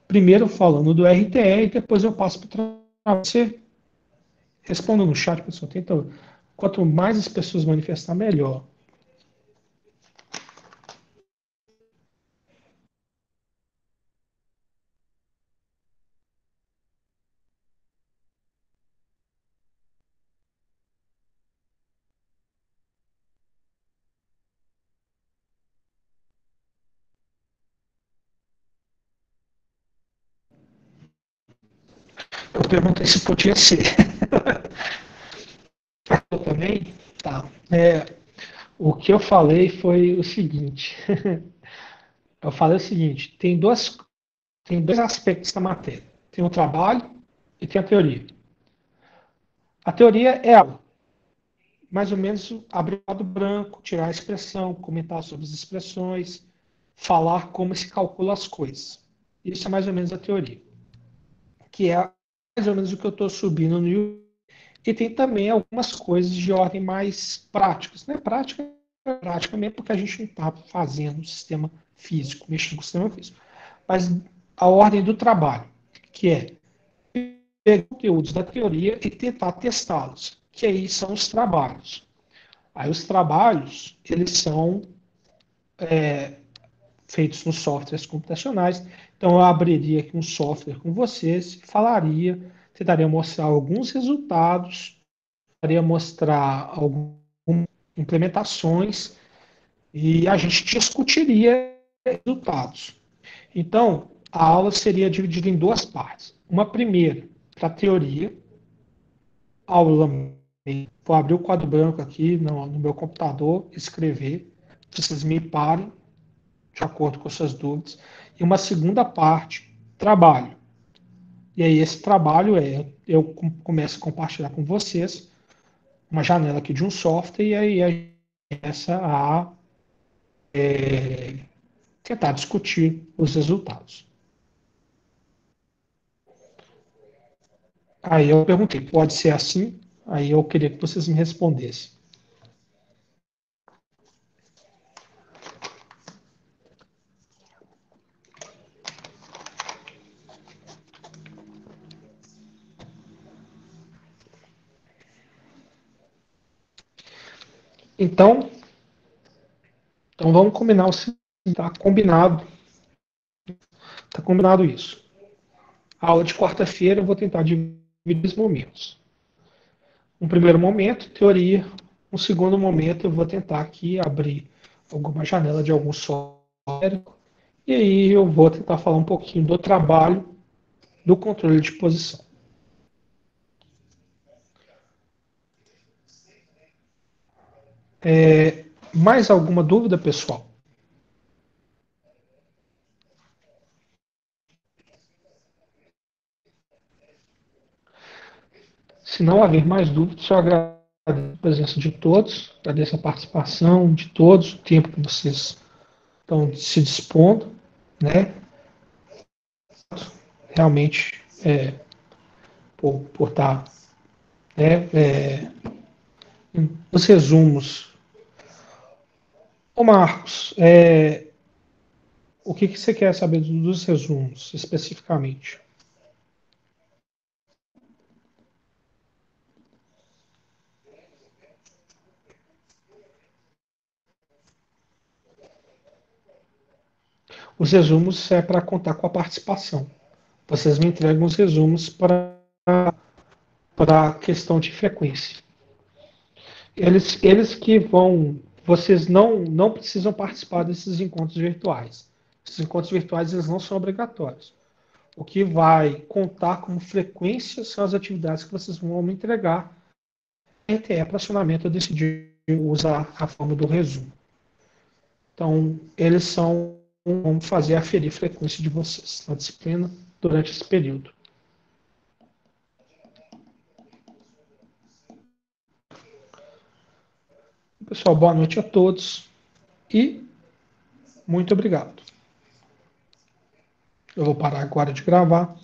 primeiro falando do RTE e depois eu passo para você. Responda no chat, pessoal. Tenta, quanto mais as pessoas manifestar, melhor. Eu perguntei se podia ser. Eu também? Tá. O que eu falei foi o seguinte. Eu falei o seguinte, tem dois aspectos da matéria. Tem o trabalho e tem a teoria. A teoria é mais ou menos abrir o quadro branco, tirar a expressão, comentar sobre as expressões, falar como se calcula as coisas. Isso é mais ou menos a teoria. Que é mais ou menos o que eu estou subindo no YouTube. E tem também algumas coisas de ordem mais práticas. Né? Prática mesmo, porque a gente não está fazendo o sistema físico, mexendo com o sistema físico. Mas a ordem do trabalho, que é pegar conteúdos da teoria e tentar testá-los, que aí são os trabalhos. Aí os trabalhos, eles são feitos nos softwares computacionais. Então eu abriria aqui um software com vocês, falaria, tentaria mostrar alguns resultados, tentaria mostrar algumas implementações e a gente discutiria resultados. Então, a aula seria dividida em duas partes. Uma primeira para a teoria, aula. Vou abrir o quadro branco aqui no meu computador, escrever, vocês me parem, de acordo com suas dúvidas. E uma segunda parte, trabalho. E aí esse trabalho eu começo a compartilhar com vocês uma janela aqui de um software e aí a gente começa a tentar discutir os resultados. Aí eu perguntei, pode ser assim? Aí eu queria que vocês me respondessem. Então vamos combinar o seguinte, tá combinado. Tá combinado isso. A aula de quarta-feira eu vou tentar dividir os momentos. Um primeiro momento, teoria. Um segundo momento, eu vou tentar aqui abrir alguma janela de algum software. E aí eu vou tentar falar um pouquinho do trabalho do controle de posição. Mais alguma dúvida, pessoal? Se não haver mais dúvidas, eu agradeço a presença de todos, agradeço a participação de todos, o tempo que vocês estão se dispondo, né? Realmente, por estar, né, os resumos. Ô Marcos, o que você quer saber dos resumos, especificamente? Os resumos é para contar com a participação. Vocês me entregam os resumos para a questão de frequência. Eles que vão. Vocês não precisam participar desses encontros virtuais. Esses encontros virtuais eles não são obrigatórios. O que vai contar como frequência são as atividades que vocês vão me entregar. NTE para acionamento, eu decidi usar a forma do resumo. Então, eles vão fazer aferir a frequência de vocês na disciplina durante esse período. Pessoal, boa noite a todos e muito obrigado. Eu vou parar agora de gravar